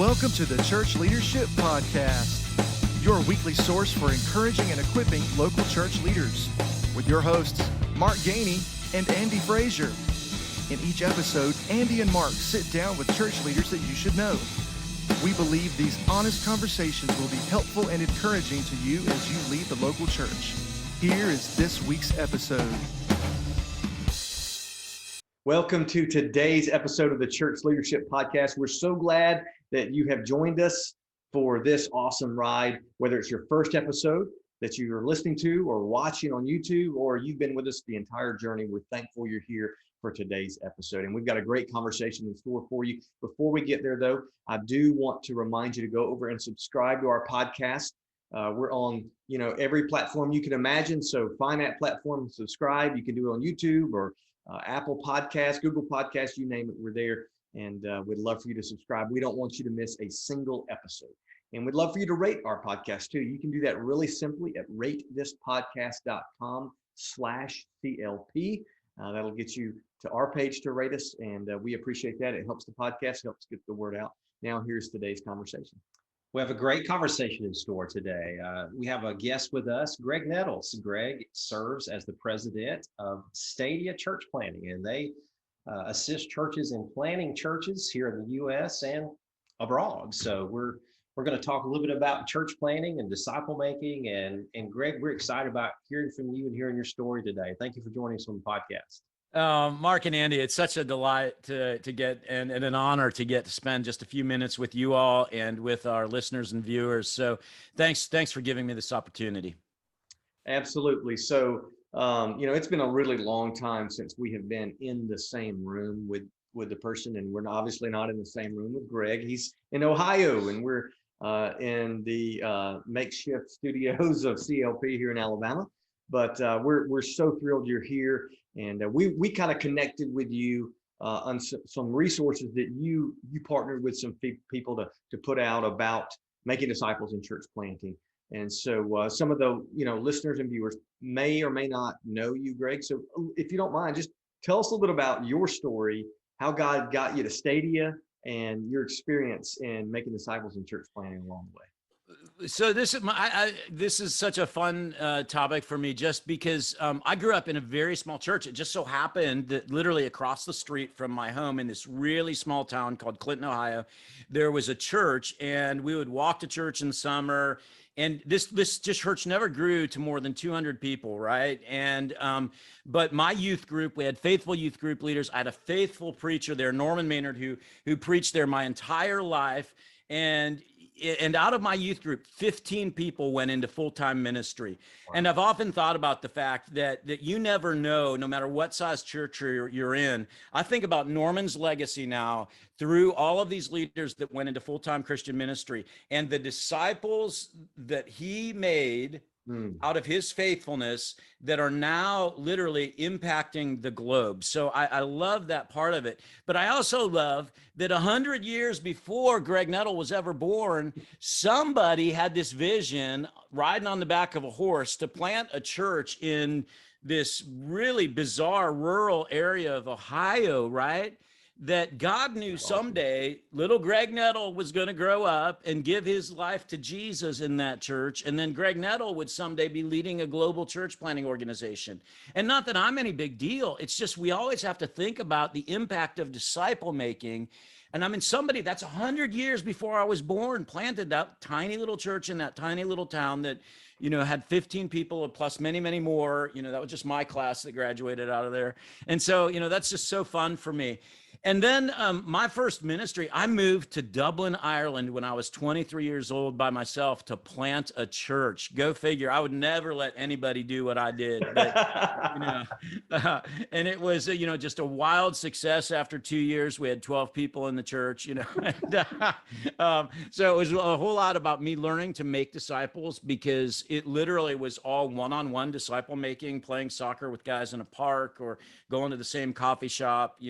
Welcome to the Church Leadership Podcast, your weekly source for encouraging and equipping local church leaders, with your hosts, Mark Gainey and Andy Frazier. In each episode, Andy and Mark sit down with church leaders that you should know. We believe these honest conversations will be helpful and encouraging to you as you lead the local church. Here is this week's episode. Welcome to today's episode of the Church Leadership Podcast. We're so glad that you have joined us for this awesome ride, whether it's your first episode that you're listening to or watching on YouTube, or you've been with us the entire journey. We're thankful you're here for today's episode. And we've got a great conversation in store for you. Before we get there, though, I do want to remind you to go over and subscribe to our podcast. We're on, every platform you can imagine. So find that platform, subscribe. You can do it on YouTube or Apple Podcasts, Google Podcasts, you name it, we're there. And we'd love for you to subscribe. We don't want you to miss a single episode. And we'd love for you to rate our podcast too. You can do that really simply at ratethispodcast.com/CLP. That'll get you to our page to rate us. And we appreciate that. It helps the podcast, helps get the word out. Now here's today's conversation. We have a great conversation in store today. We have a guest with us, Greg Nettle. Greg serves as the president of Stadia Church Planting, and they assist churches in planting churches here in the U.S. and abroad. So we're going to talk a little bit about church planting and disciple making. And Greg, we're excited about hearing from you and hearing your story today. Thank you for joining us on the podcast. Mark and Andy, it's such a delight to get and an honor to get to spend just a few minutes with you all and with our listeners and viewers. So thanks for giving me this opportunity. Absolutely. So, it's been a really long time since we have been in the same room with the person, and we're obviously not in the same room with Greg. He's in Ohio, and we're in the makeshift studios of CLP here in Alabama. But we're so thrilled you're here, and we kind of connected with you on some resources that you partnered with some people to put out about making disciples in church planting. And so some of the listeners and viewers may or may not know you, Greg. So if you don't mind, just tell us a little bit about your story, how God got you to Stadia, and your experience in making disciples in church planting along the way. So this is such a fun topic for me, just because I grew up in a very small church. It just so happened that literally across the street from my home in this really small town called Clinton, Ohio, there was a church, and we would walk to church in the summer. And this church never grew to more than 200 people, right? And but my youth group, we had faithful youth group leaders. I had a faithful preacher there, Norman Maynard, who preached there my entire life. And out of my youth group, 15 people went into full-time ministry. Wow. And I've often thought about the fact that you never know, no matter what size church you're in. I think about Norman's legacy now through all of these leaders that went into full-time Christian ministry, and the disciples that he made out of his faithfulness that are now literally impacting the globe. So I love that part of it. But I also love that 100 years before Greg Nettle was ever born, somebody had this vision riding on the back of a horse to plant a church in this really bizarre rural area of Ohio, right? That God knew someday little Greg Nettle was going to grow up and give his life to Jesus in that church. And then Greg Nettle would someday be leading a global church planting organization. And not that I'm any big deal. It's just we always have to think about the impact of disciple making. And I mean, somebody that's 100 years before I was born planted that tiny little church in that tiny little town that, had 15 people plus many, many more. That was just my class that graduated out of there. And so, that's just so fun for me. And then my first ministry, I moved to Dublin, Ireland when I was 23 years old by myself to plant a church. Go figure. I would never let anybody do what I did. But, and it was, just a wild success. After 2 years, we had 12 people in the church, and, so it was a whole lot about me learning to make disciples, because it literally was all one-on-one disciple making, playing soccer with guys in a park or going to the same coffee shop,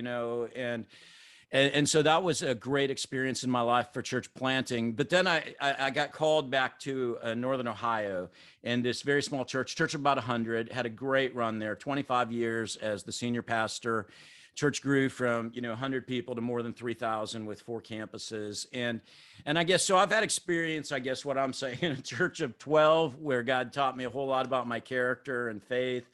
and so that was a great experience in my life for church planting. But then I got called back to Northern Ohio, and this very small church of about 100, had a great run there, 25 years as the senior pastor, church grew from 100 people to more than 3,000 with 4 campuses. And I guess so I've had experience, I guess what I'm saying, in a church of 12 where God taught me a whole lot about my character and faith.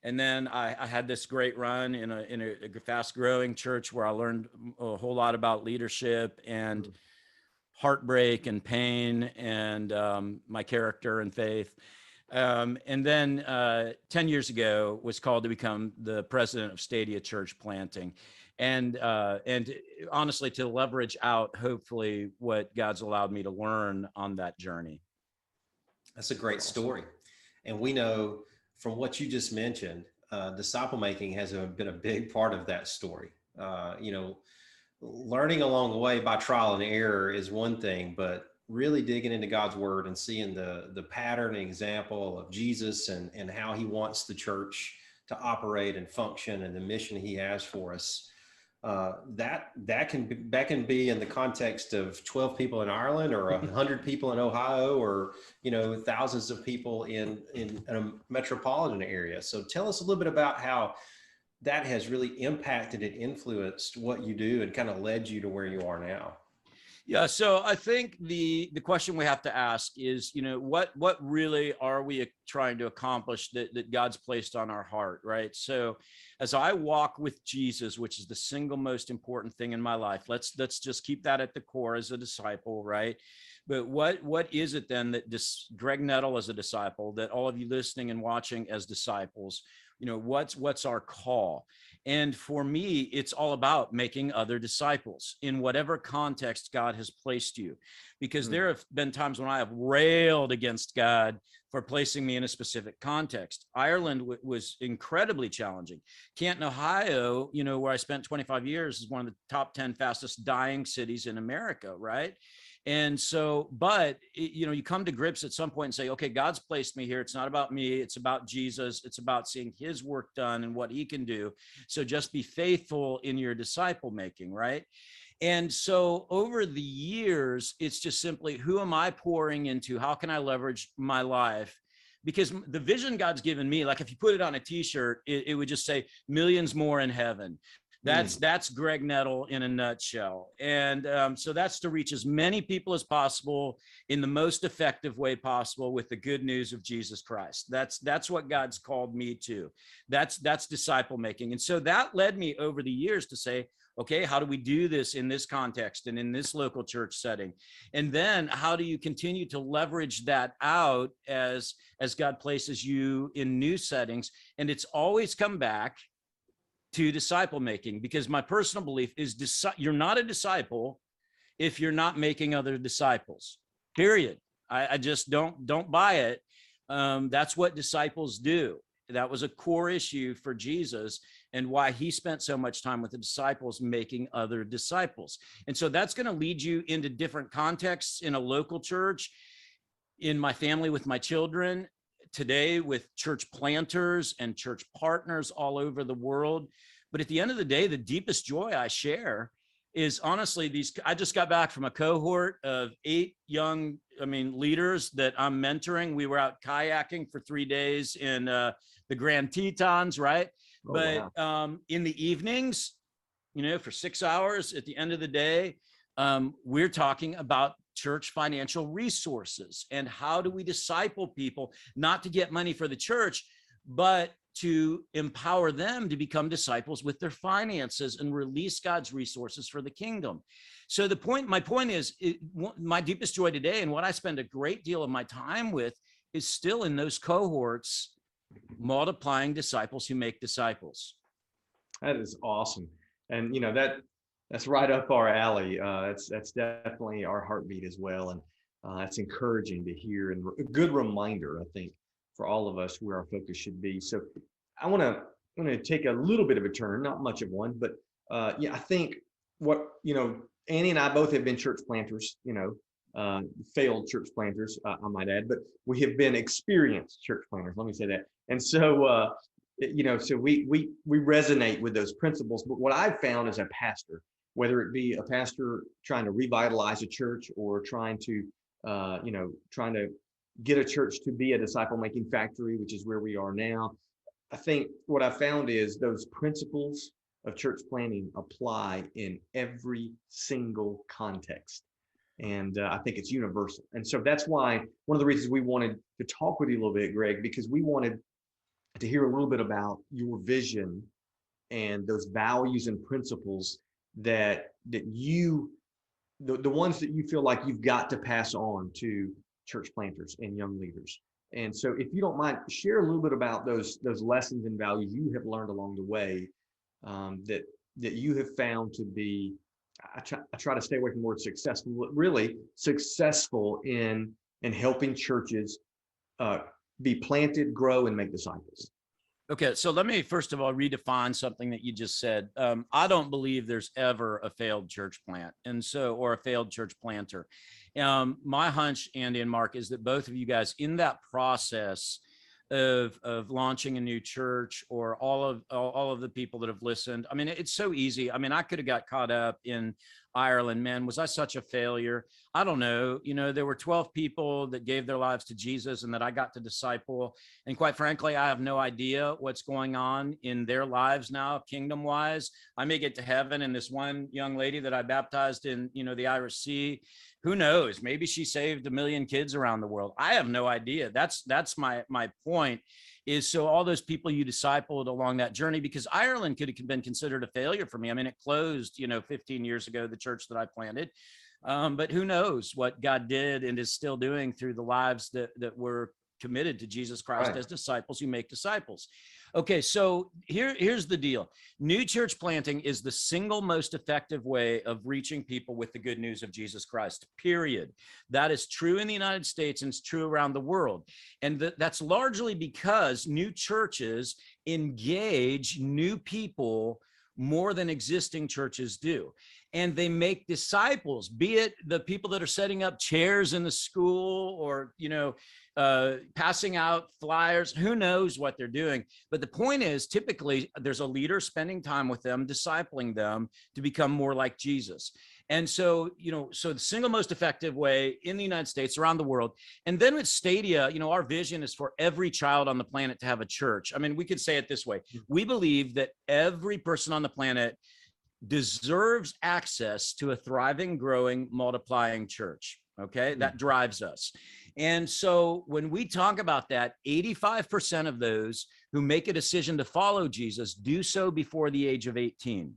And then I had this great run in a fast growing church where I learned a whole lot about leadership and heartbreak and pain and my character and faith. And then 10 years ago was called to become the president of Stadia Church Planting. And honestly, to leverage out, hopefully, what God's allowed me to learn on that journey. That's a great story. And we know from what you just mentioned, disciple making has been a big part of that story. Learning along the way by trial and error is one thing, but really digging into God's word and seeing the pattern and example of Jesus and how he wants the church to operate and function and the mission he has for us. That can be in the context of 12 people in Ireland or 100 people in Ohio or thousands of people in a metropolitan area. So tell us a little bit about how that has really impacted and influenced what you do and kind of led you to where you are now. Yeah, so I think the question we have to ask is, what really are we trying to accomplish that God's placed on our heart, right? So as I walk with Jesus, which is the single most important thing in my life, let's just keep that at the core as a disciple, right? But what is it then that Greg Nettle as a disciple, that all of you listening and watching as disciples, what's our call? And for me, it's all about making other disciples in whatever context God has placed you. Because there have been times when I have railed against God for placing me in a specific context. Ireland was incredibly challenging. Canton, Ohio, where I spent 25 years, is one of the top 10 fastest dying cities in America, right? And so, but, you come to grips at some point and say, okay, God's placed me here. It's not about me. It's about Jesus. It's about seeing his work done and what he can do. So just be faithful in your disciple making, right? And so over the years, it's just simply, who am I pouring into? How can I leverage my life? Because the vision God's given me, like if you put it on a t-shirt, it would just say millions more in heaven. That's Greg Nettle in a nutshell. And so that's to reach as many people as possible in the most effective way possible with the good news of Jesus Christ. That's what God's called me to. That's disciple making. And so that led me over the years to say, okay, how do we do this in this context and in this local church setting? And then how do you continue to leverage that out as God places you in new settings? And it's always come back to disciple making, because my personal belief is you're not a disciple if you're not making other disciples, period. I just don't buy it. That's what disciples do. That was a core issue for Jesus and why he spent so much time with the disciples making other disciples. And so that's going to lead you into different contexts in a local church, in my family with my children, today with church planters and church partners all over the world. But at the end of the day, the deepest joy I share is honestly I just got back from a cohort of 8 young, leaders that I'm mentoring. We were out kayaking for 3 days in the Grand Tetons, right? Oh, but wow. In the evenings, for 6 hours at the end of the day, we're talking about church financial resources and how do we disciple people, not to get money for the church, but to empower them to become disciples with their finances and release God's resources for the kingdom. So my point is, my deepest joy today and what I spend a great deal of my time with is still in those cohorts, multiplying disciples who make disciples. That is awesome. And that's right up our alley. That's definitely our heartbeat as well. And it's encouraging to hear and a good reminder, I think, for all of us where our focus should be. So I want to take a little bit of a turn, not much of one, but I think what, Annie and I both have been church planters, failed church planters, I might add, but we have been experienced church planters. Let me say that. And so, so we resonate with those principles. But what I've found as a pastor, whether it be a pastor trying to revitalize a church or trying to get a church to be a disciple-making factory, which is where we are now, I think what I found is those principles of church planting apply in every single context. And I think it's universal. And so that's why one of the reasons we wanted to talk with you a little bit, Greg, because we wanted to hear a little bit about your vision and those values and principles that you, the ones that you feel like you've got to pass on to church planters and young leaders. And so if you don't mind, share a little bit about those lessons and values you have learned along the way, that you have found to be, I try to stay away from the word successful, but really successful in helping churches be planted, grow, and make disciples. Okay, so let me first of all redefine something that you just said. I don't believe there's ever a failed church plant, or a failed church planter. My hunch, Andy and Mark, is that both of you guys in that process of launching a new church, or all of the people that have listened. I mean, it's so easy. I mean, I could have got caught up in Ireland. Man, was I such a failure? I don't know. There were 12 people that gave their lives to Jesus and that I got to disciple. And quite frankly, I have no idea what's going on in their lives now, kingdom wise. I may get to heaven, and this one young lady that I baptized in, the Irish Sea, who knows? Maybe she saved 1 million kids around the world. I have no idea. That's my point. Is so all those people you discipled along that journey, because Ireland could have been considered a failure for me. I mean, it closed, 15 years ago, the church that I planted. But who knows what God did and is still doing through the lives that were committed to Jesus Christ as disciples who make disciples. Okay, so here's the deal. New church planting is the single most effective way of reaching people with the good news of Jesus Christ, period. That is true in the United States, and it's true around the world. And that's largely because new churches engage new people more than existing churches do. And they make disciples, be it the people that are setting up chairs in the school, or, passing out flyers. Who knows what they're doing? But the point is, typically there's a leader spending time with them, discipling them to become more like Jesus. And so, so the single most effective way in the United States, around the world. And then with Stadia, our vision is for every child on the planet to have a church. I mean, we could say it this way. We believe that every person on the planet deserves access to a thriving, growing, multiplying church. Okay, that drives us. And so when we talk about that, 85% of those who make a decision to follow Jesus do so before the age of 18.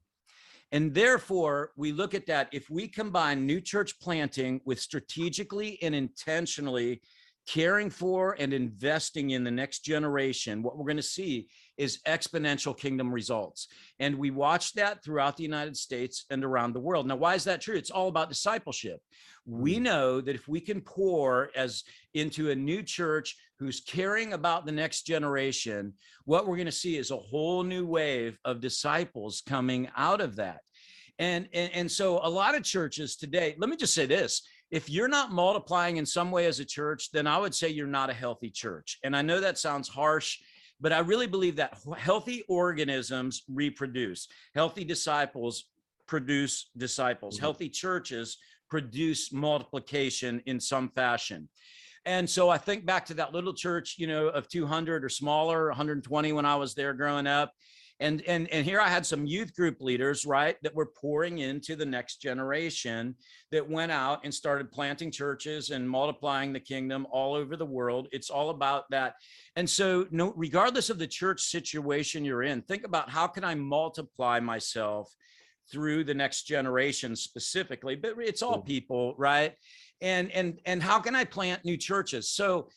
And therefore, we look at that. If we combine new church planting with strategically and intentionally caring for and investing in the next generation, what we're going to see is exponential kingdom results. And we watch that throughout the United States and around the world. Now, why is that true? It's all about discipleship. We know that if we can pour into a new church who's caring about the next generation, what we're going to see is a whole new wave of disciples coming out of that. And so a lot of churches today, let me just say this, if you're not multiplying in some way as a church, then I would say you're not a healthy church. And I know that sounds harsh, but I really believe that healthy organisms reproduce. Healthy disciples produce disciples. Healthy churches produce multiplication in some fashion. And so I think back to that little church, of 200 or smaller, 120 when I was there growing up. And here I had some youth group leaders, right, that were pouring into the next generation that went out and started planting churches and multiplying the kingdom all over the world. It's all about that. And so regardless of the church situation you're in, think about, how can I multiply myself through the next generation specifically, but it's all people, right? And how can I plant new churches? So,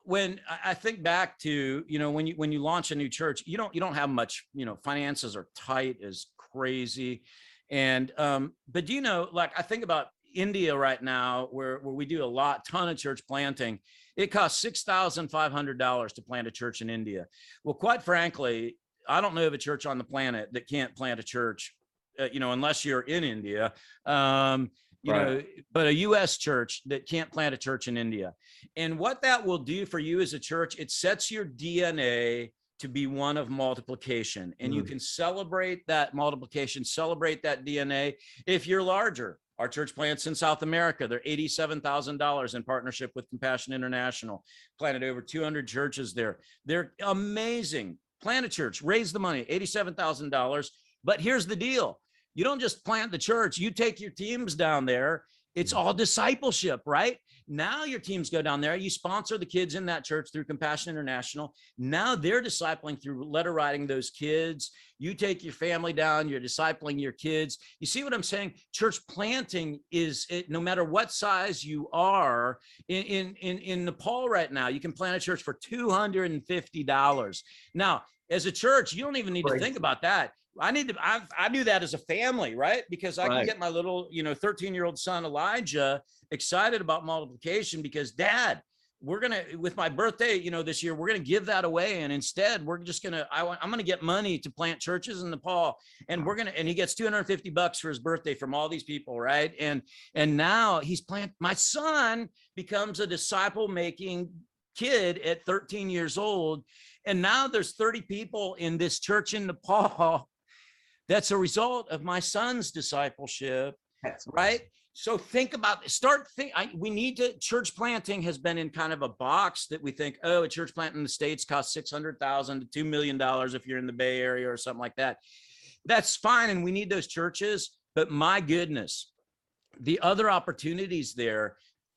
when I think back to, when you launch a new church, you don't have much, finances are tight as crazy. And, but I think about India right now, where we do a ton of church planting. It costs $6,500 to plant a church in India. Well, quite frankly, I don't know of a church on the planet that can't plant a church, unless you're in India. But a U.S. church that can't plant a church in India. And what that will do for you as a church, it sets your DNA to be one of multiplication. And you can celebrate that multiplication, celebrate that DNA if you're larger. Our church plants in South America. They're $87,000 in partnership with Compassion International. Planted over 200 churches there. They're amazing plant a church, raise the money, $87,000. But here's the deal. You don't just plant the church. You take your teams down there. It's all discipleship, right? Now your teams go down there. You sponsor the kids in that church through Compassion International. Now they're discipling through letter writing those kids. You take your family down, you're discipling your kids. You see what I'm saying? Church planting is, no matter what size you are, in Nepal right now, you can plant a church for $250. Now, as a church, you don't even need to think about that. I do that as a family, right? Because I can get my little, 13-year-old son, Elijah, excited about multiplication because Dad, we're going to, with my birthday, this year, we're going to give that away. And instead we're just going to, I'm going to get money to plant churches in Nepal. And and he gets $250 for his birthday from all these people. Right. And now my son becomes a disciple making kid at 13 years old. And now there's 30 people in this church in Nepal. That's a result of my son's discipleship, right? So think about, church planting has been in kind of a box that we think, a church plant in the States costs $600,000 to $2 million if you're in the Bay Area or something like that. That's fine, and we need those churches, but my goodness, the other opportunities there,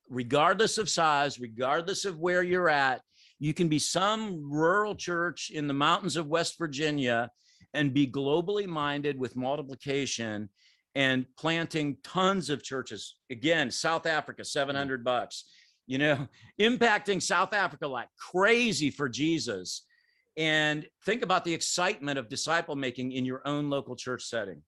regardless of size, regardless of where you're at, you can be some rural church in the mountains of West Virginia and be globally minded with multiplication and planting tons of churches. Again, South Africa, $700, impacting South Africa like crazy for Jesus. And think about the excitement of disciple making in your own local church setting.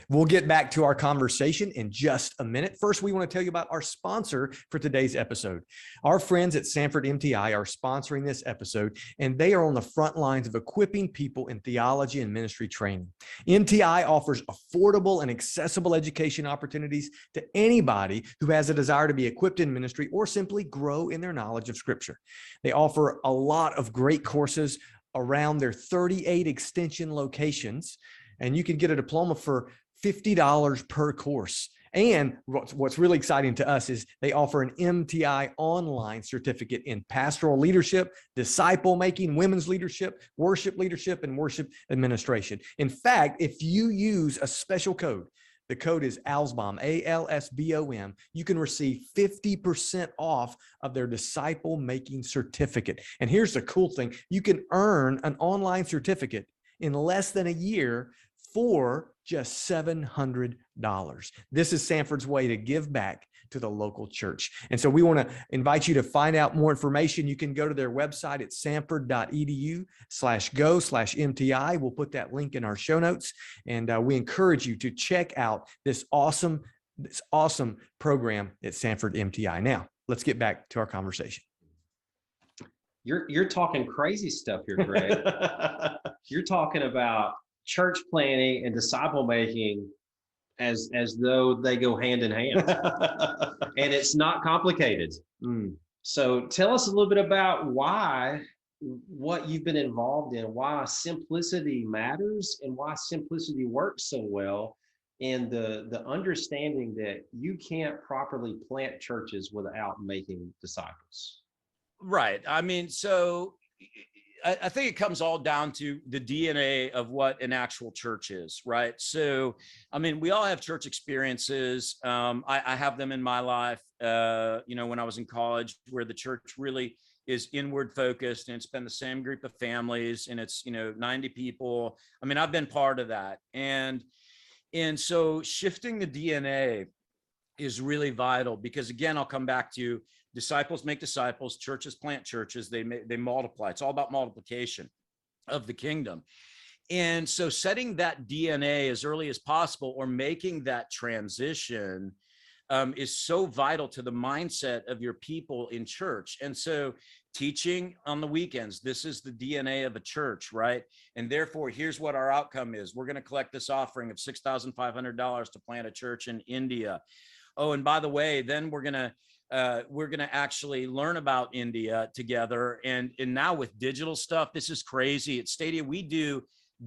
We'll get back to our conversation in just a minute. First, we want to tell you about our sponsor for today's episode. Our friends at Sanford MTI are sponsoring this episode, and they are on the front lines of equipping people in theology and ministry training. MTI offers affordable and accessible education opportunities to anybody who has a desire to be equipped in ministry or simply grow in their knowledge of Scripture. They offer a lot of great courses around their 38 extension locations, and you can get a diploma for $50 per course. And what's really exciting to us is they offer an MTI online certificate in pastoral leadership, disciple making, women's leadership, and worship administration. In fact, if you use a special code, the code is ALSBOM, ALSBOM, you can receive 50% off of their disciple making certificate. And here's the cool thing. You can earn an online certificate in less than a year for just $700. This is Sanford's way to give back to the local church. And so we want to invite you to find out more information. You can go to their website at sanford.edu/go/MTI. We'll put that link in our show notes. And we encourage you to check out this awesome program at Sanford MTI. Now, let's get back to our conversation. You're talking crazy stuff here, Greg. You're talking about church planting and disciple making as though they go hand in hand. And it's not complicated. So tell us a little bit about what you've been involved in, why simplicity matters and why simplicity works so well, and the understanding that you can't properly plant churches without making disciples. Right. I mean, so I think it comes all down to the DNA of what an actual church is, right? So, I mean, we all have church experiences. I have them in my life, when I was in college, where the church really is inward focused and it's been the same group of families and it's, 90 people. I mean, I've been part of that. And so shifting the DNA is really vital because, again, I'll come back to disciples make disciples, churches plant churches, they multiply. It's all about multiplication of the kingdom. And so setting that DNA as early as possible or making that transition is so vital to the mindset of your people in church. And so teaching on the weekends, this is the DNA of a church, right? And therefore, here's what our outcome is. We're going to collect this offering of $6,500 to plant a church in India. Oh, and by the way, then we're going to actually learn about India together. And now with digital stuff, this is crazy. At Stadia, we do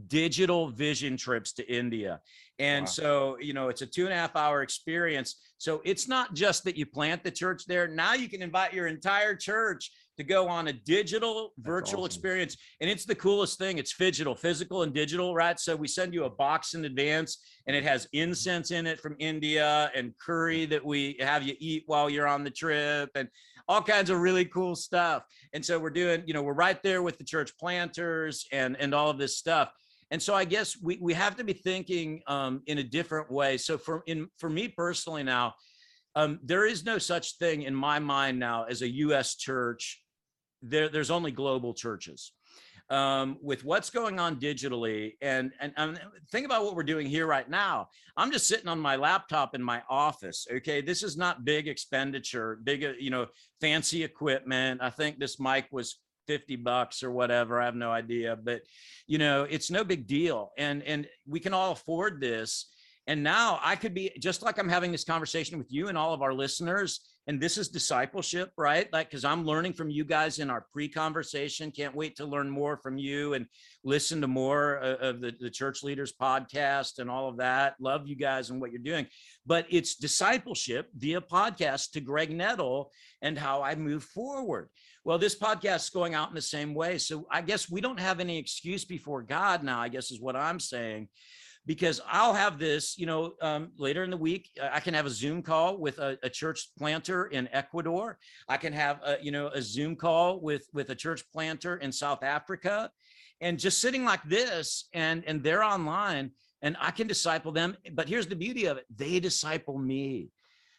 digital vision trips to India. And so, it's a 2.5-hour experience. So it's not just that you plant the church there. Now you can invite your entire church to go on a digital virtual awesome. experience. And it's the coolest thing. It's physical and digital, right? So we send you a box in advance, and it has incense in it from India and curry that we have you eat while you're on the trip, and all kinds of really cool stuff. And so we're doing, we're right there with the church planters and all of this stuff. And so I guess we have to be thinking in a different way. So for me personally now, there is no such thing in my mind now as a U.S. church. There's only global churches. With what's going on digitally, and think about what we're doing here right now. I'm just sitting on my laptop in my office. Okay, this is not big expenditure, big fancy equipment. I think this mic was $50 or whatever. I have no idea, but it's no big deal, and we can all afford this. And now I could be just like I'm having this conversation with you and all of our listeners. And this is discipleship, right? Like, because I'm learning from you guys in our pre-conversation. Can't wait to learn more from you and listen to more of the Church Leaders podcast and all of that. Love you guys and what you're doing. But it's discipleship via podcast to Greg Nettle and how I move forward. Well, this podcast is going out in the same way. So I guess we don't have any excuse before God now, I guess is what I'm saying. Because I'll have this, later in the week, I can have a Zoom call with a church planter in Ecuador. I can have a Zoom call with a church planter in South Africa, and just sitting like this, and they're online, and I can disciple them. But here's the beauty of it: they disciple me,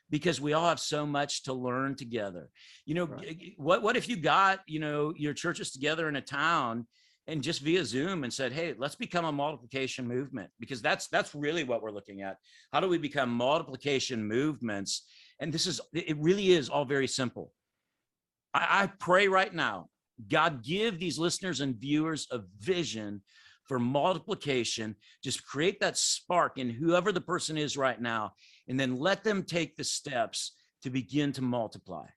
because we all have so much to learn together. Right. What if you got your churches together in a town, and just via Zoom, and said, hey, let's become a multiplication movement, because that's really what we're looking at. How do we become multiplication movements? And it really is all very simple. I pray right now, God, give these listeners and viewers a vision for multiplication. Just create that spark in whoever the person is right now, and then let them take the steps to begin to multiply.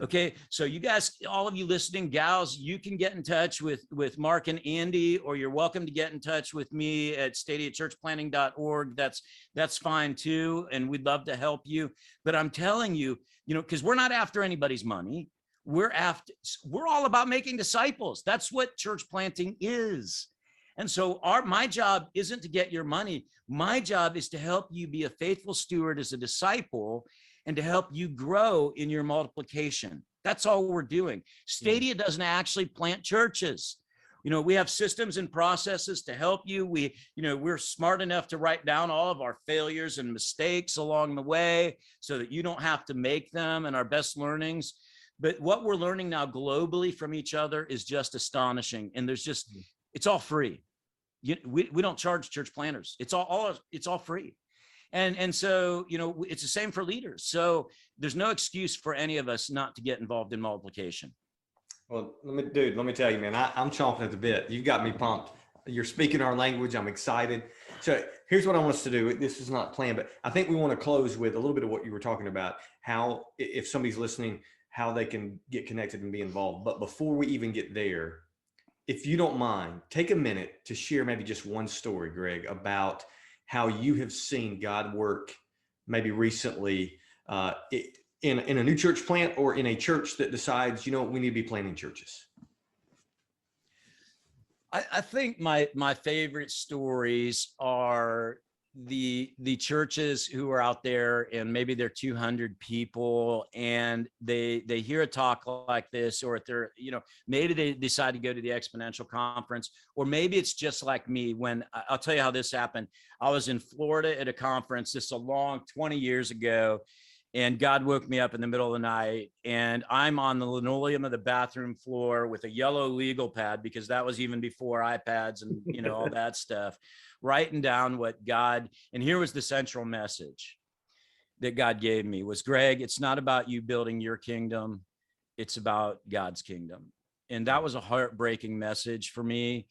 Okay, so you guys, all of you listening, gals, you can get in touch with Mark and Andy, or you're welcome to get in touch with me at stadiachurchplanting.org. That's fine too, and we'd love to help you. But I'm telling you, because we're not after anybody's money. We're all about making disciples. That's what church planting is. And so my job isn't to get your money. My job is to help you be a faithful steward as a disciple, and to help you grow in your multiplication. That's all we're doing. Stadia doesn't actually plant churches. We have systems and processes to help you. We're smart enough to write down all of our failures and mistakes along the way, so that you don't have to make them, and our best learnings. But what we're learning now globally from each other is just astonishing. And it's all free. We don't charge church planters. It's all free. And so, it's the same for leaders. So there's no excuse for any of us not to get involved in multiplication. Well, let me tell you, man, I'm chomping at the bit. You've got me pumped. You're speaking our language. I'm excited. So here's what I want us to do. This is not planned, but I think we want to close with a little bit of what you were talking about, how, if somebody's listening, how they can get connected and be involved. But before we even get there, if you don't mind, take a minute to share maybe just one story, Greg, about how you have seen God work maybe recently in a new church plant, or in a church that decides, we need to be planting churches. I think my favorite stories are the churches who are out there, and maybe they're 200 people, and they hear a talk like this, or if they're, maybe they decide to go to the Exponential Conference, or maybe it's just like me. When I'll tell you how this happened. I was in Florida at a conference, this a long 20 years ago, and God woke me up in the middle of the night, and I'm on the linoleum of the bathroom floor with a yellow legal pad, because that was even before iPads and all that stuff, writing down what God, and here was the central message that God gave me was, Greg, it's not about you building your kingdom. It's about God's kingdom. And that was a heartbreaking message for me.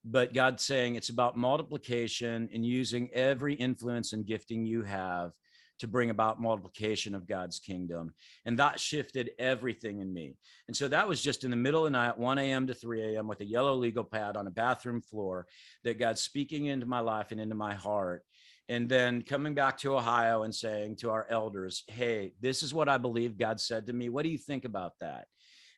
But God's saying it's about multiplication and using every influence and gifting you have to bring about multiplication of God's kingdom. And that shifted everything in me. And so that was just in the middle of the night, 1 a.m. to 3 a.m. with a yellow legal pad on a bathroom floor, that God's speaking into my life and into my heart. And then coming back to Ohio and saying to our elders, hey, this is what I believe God said to me. What do you think about that?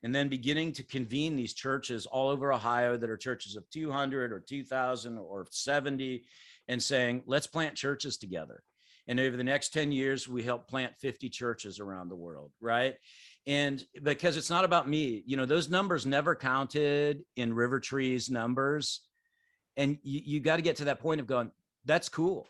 and then beginning to convene these churches all over Ohio that are churches of 200 or 2,000 or 70, and saying, let's plant churches together. And over the next 10 years, we help plant 50 churches around the world, right? And because it's not about me, those numbers never counted in River Tree's numbers. And you got to get to that point of going, that's cool.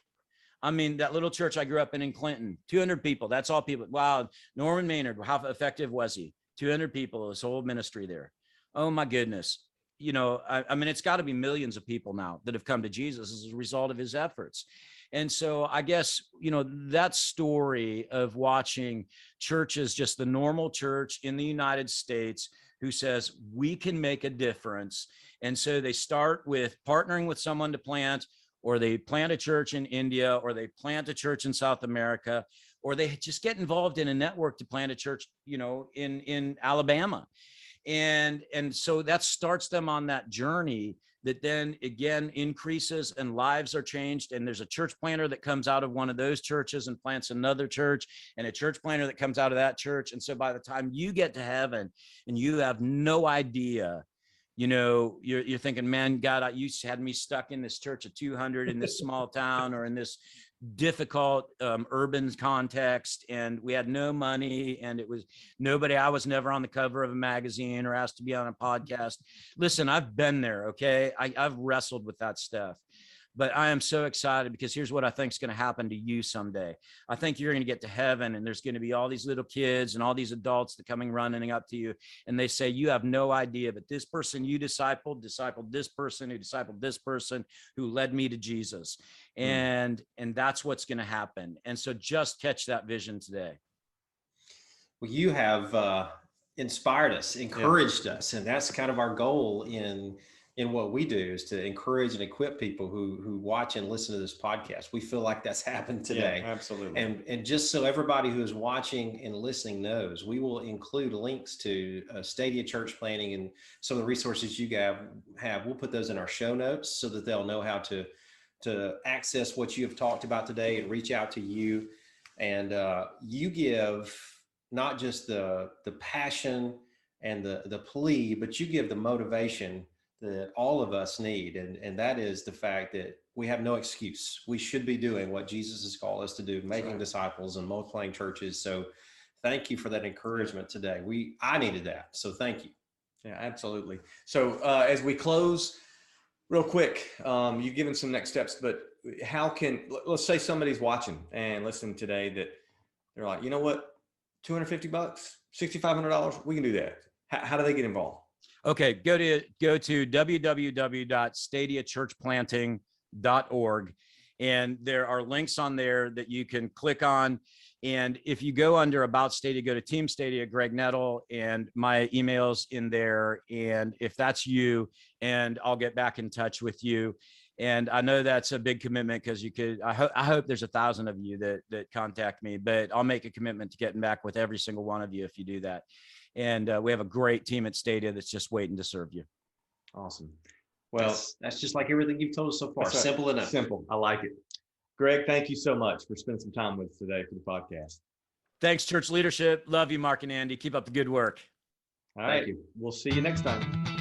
I mean, that little church I grew up in Clinton, 200 people. That's all people. Wow. Norman Maynard, how effective was he? 200 people, his whole ministry there. Oh my goodness. I mean, it's got to be millions of people now that have come to Jesus as a result of his efforts. And so I guess, that story of watching churches, just the normal church in the United States who says we can make a difference. And so they start with partnering with someone to plant, or they plant a church in India, or they plant a church in South America, or they just get involved in a network to plant a church, in Alabama. And so that starts them on that journey that then again increases, and lives are changed. And there's a church planter that comes out of one of those churches and plants another church, and a church planter that comes out of that church. And so by the time you get to heaven and you have no idea, you're thinking, man, God, you had me stuck in this church of 200 in this small town, or in this difficult urban context, and we had no money, and I was never on the cover of a magazine or asked to be on a podcast. Listen, I've been there. Okay. I've wrestled with that stuff, but I am so excited, because here's what I think is going to happen to you someday. I think you're going to get to heaven, and there's going to be all these little kids and all these adults that coming running up to you, and they say, you have no idea, but this person you discipled this person who discipled this person who led me to Jesus. And that's what's going to happen. And so just catch that vision today. Well, you have inspired us, encouraged us, and that's kind of our goal in what we do, is to encourage and equip people who watch and listen to this podcast. We feel like that's happened today. Yeah, absolutely. And just so everybody who is watching and listening knows, we will include links to Stadia Church Planting and some of the resources you have. We'll put those in our show notes so that they'll know how to access what you have talked about today and reach out to you. And you give not just the passion and the plea, but you give the motivation that all of us need. And that is the fact that we have no excuse. We should be doing what Jesus has called us to do, making disciples and multiplying churches. So thank you for that encouragement today. I needed that. So thank you. Yeah, absolutely. So as we close, real quick, you've given some next steps, but let's say somebody's watching and listening today that they're like, you know what, $250, $6,500, we can do that. How do they get involved? Okay, go to www.stadiachurchplanting.org, and there are links on there that you can click on. And if you go under About Stadia, go to Team Stadia, Greg Nettle, and my email's in there. And if that's you, and I'll get back in touch with you. And I know that's a big commitment, because I hope there's 1,000 of you that contact me, but I'll make a commitment to getting back with every single one of you if you do that. And we have a great team at Stadia that's just waiting to serve you. Awesome. Well, that's just like everything you've told us so far. Simple enough. Simple. I like it. Greg, thank you so much for spending some time with us today for the podcast. Thanks, church leadership. Love you, Mark and Andy. Keep up the good work. All right. We'll see you next time.